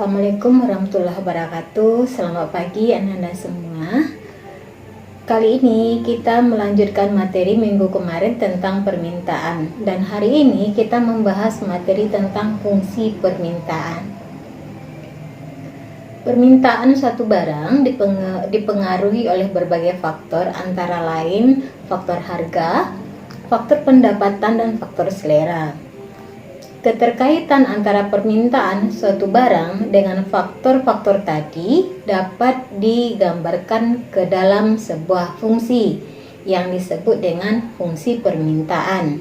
Assalamualaikum warahmatullahi wabarakatuh. Selamat pagi anak-anak semua. Kali ini kita melanjutkan materi minggu kemarin tentang permintaan, dan hari ini kita membahas materi tentang fungsi permintaan. Permintaan suatu barang dipengaruhi oleh berbagai faktor, antara lain faktor harga, faktor pendapatan, dan faktor selera. Keterkaitan antara permintaan suatu barang dengan faktor-faktor tadi dapat digambarkan ke dalam sebuah fungsi yang disebut dengan fungsi permintaan.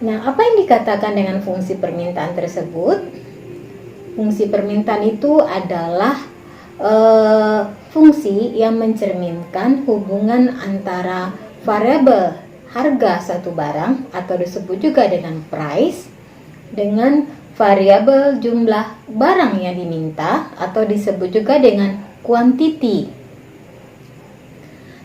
Nah, apa yang dikatakan dengan fungsi permintaan tersebut? Fungsi permintaan itu adalah fungsi yang mencerminkan hubungan antara variabel harga suatu barang atau disebut juga dengan price dengan variabel jumlah barang yang diminta atau disebut juga dengan quantity.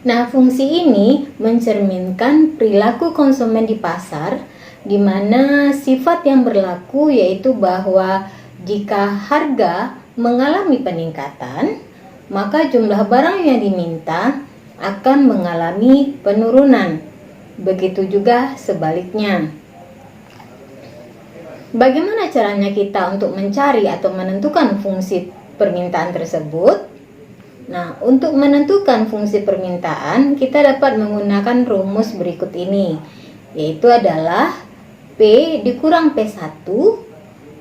Nah, fungsi ini mencerminkan perilaku konsumen di pasar, di mana sifat yang berlaku yaitu bahwa jika harga mengalami peningkatan, maka jumlah barang yang diminta akan mengalami penurunan. Begitu juga sebaliknya. Bagaimana caranya kita untuk mencari atau menentukan fungsi permintaan tersebut? Nah, untuk menentukan fungsi permintaan, kita dapat menggunakan rumus berikut ini, yaitu adalah P dikurang P1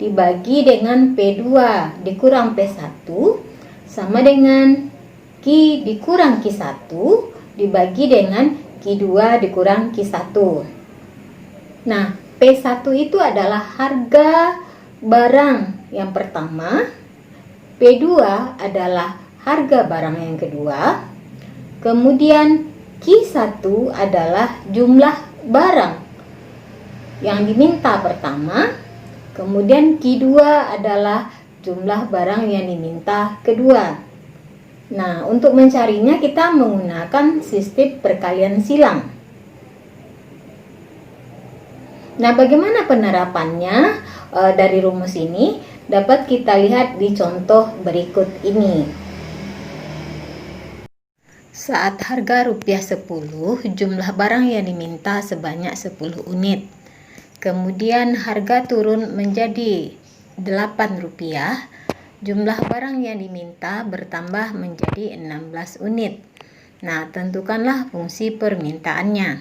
dibagi dengan P2 dikurang P1 sama dengan Q dikurang Q1 dibagi dengan Q2 dikurang Q1. Nah, P1 itu adalah harga barang yang pertama, P2 adalah harga barang yang kedua, kemudian Q1 adalah jumlah barang yang diminta pertama, kemudian Q2 adalah jumlah barang yang diminta kedua. Nah, untuk mencarinya kita menggunakan sistem perkalian silang. Nah, bagaimana penerapannya dari rumus ini? Dapat kita lihat di contoh berikut ini. Saat harga rupiah 10, jumlah barang yang diminta sebanyak 10 unit. Kemudian harga turun menjadi 8 rupiah. Jumlah barang yang diminta bertambah menjadi 16 unit. Nah, tentukanlah fungsi permintaannya.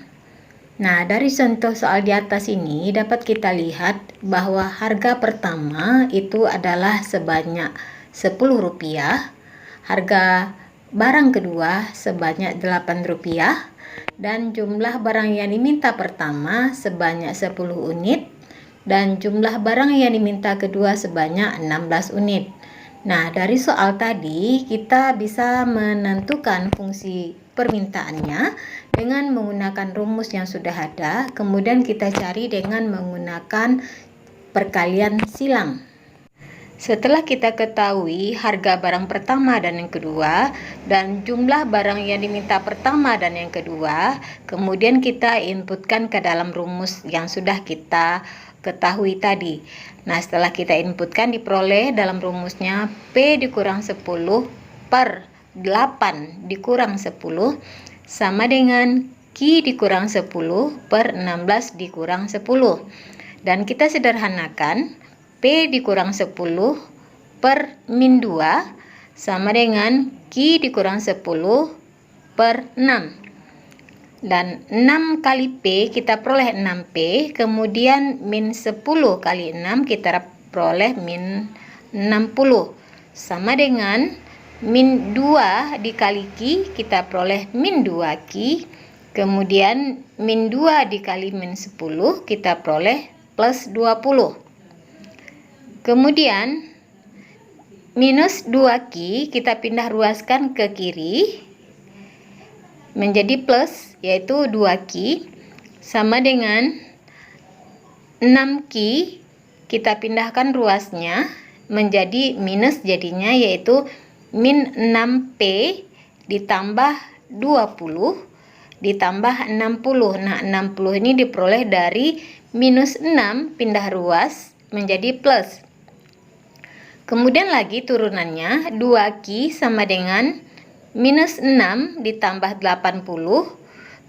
Nah, dari contoh soal di atas ini dapat kita lihat bahwa harga pertama itu adalah sebanyak 10 rupiah, harga barang kedua sebanyak 8 rupiah, dan jumlah barang yang diminta pertama sebanyak 10 unit, dan jumlah barang yang diminta kedua sebanyak 16 unit. Nah, dari soal tadi kita bisa menentukan fungsi permintaannya dengan menggunakan rumus yang sudah ada, kemudian kita cari dengan menggunakan perkalian silang. Setelah kita ketahui harga barang pertama dan yang kedua, dan jumlah barang yang diminta pertama dan yang kedua, kemudian kita inputkan ke dalam rumus yang sudah kita ketahui tadi. Nah, setelah kita inputkan diperoleh dalam rumusnya P dikurang 10 per 8 dikurang 10 sama dengan Q dikurang 10 per 16 dikurang 10. Dan kita sederhanakan P dikurang 10 per min 2 sama dengan Q dikurang 10 per 6. Dan 6 kali P kita peroleh 6P, kemudian min 10 kali 6 kita peroleh min 60 sama dengan min 2 dikali Q kita peroleh min 2Q, kemudian min 2 dikali min 10 kita peroleh plus 20. Kemudian minus 2Q kita pindah ruaskan ke kiri menjadi plus, yaitu 2Q sama dengan 6Q kita pindahkan ruasnya menjadi minus, jadinya yaitu min 6P ditambah 20 ditambah 60. Nah, 60 ini diperoleh dari minus 6 pindah ruas menjadi plus. Kemudian lagi turunannya 2Q sama dengan minus 6 ditambah 80.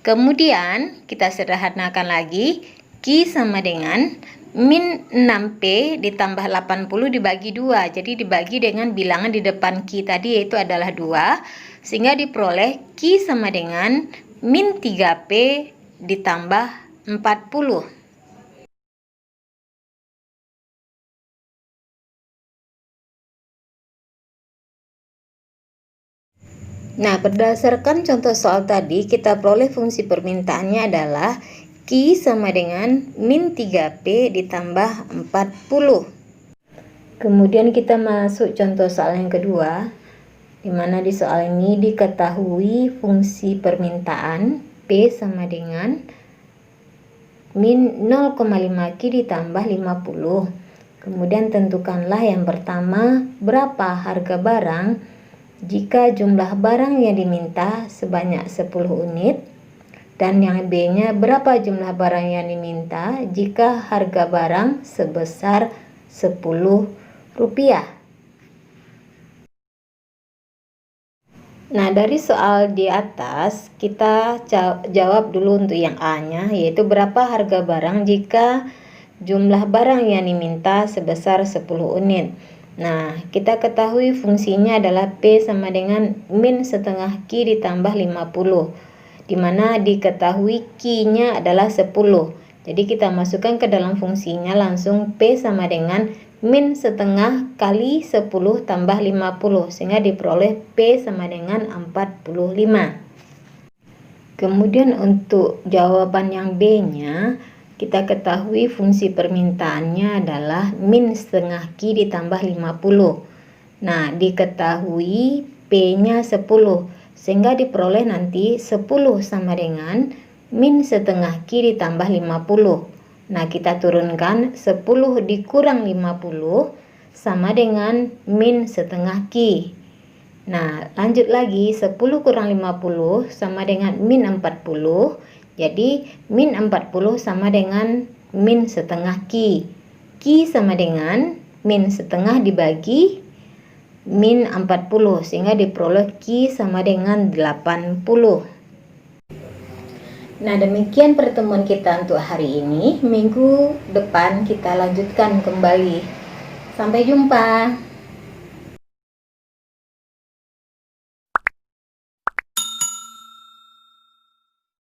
Kemudian kita sederhanakan lagi, Q sama dengan min 6P ditambah 80 dibagi 2. Jadi dibagi dengan bilangan di depan Q tadi, yaitu adalah 2. Sehingga diperoleh Q sama dengan min 3P ditambah 40. Nah, berdasarkan contoh soal tadi, kita peroleh fungsi permintaannya adalah Q sama dengan min 3P ditambah 40. Kemudian kita masuk contoh soal yang kedua, di mana di soal ini diketahui fungsi permintaan P sama dengan min 0,5Q ditambah 50. Kemudian tentukanlah yang pertama, berapa harga barang jika jumlah barang yang diminta sebanyak 10 unit, dan yang B-nya berapa jumlah barang yang diminta jika harga barang sebesar 10 rupiah. Nah, dari soal di atas kita jawab dulu untuk yang A-nya, yaitu berapa harga barang jika jumlah barang yang diminta sebesar 10 unit. Nah, kita ketahui fungsinya adalah P sama dengan min setengah Q ditambah 50, di mana diketahui Q-nya adalah 10. Jadi kita masukkan ke dalam fungsinya langsung P sama dengan min setengah kali 10 tambah 50, sehingga diperoleh P sama dengan 45. Kemudian untuk jawaban yang B-nya, kita ketahui fungsi permintaannya adalah min setengah Q ditambah 50. Nah, diketahui P-nya 10, sehingga diperoleh nanti 10 sama dengan min setengah Q ditambah 50. Nah, kita turunkan 10 dikurang 50 sama dengan min setengah Q. Nah, lanjut lagi, 10 kurang 50 sama dengan min 40. Jadi min 40 sama dengan min setengah Q. Q sama dengan min setengah dibagi min 40, sehingga diperoleh Q sama dengan 80. Nah, demikian pertemuan kita untuk hari ini. Minggu depan kita lanjutkan kembali. Sampai jumpa.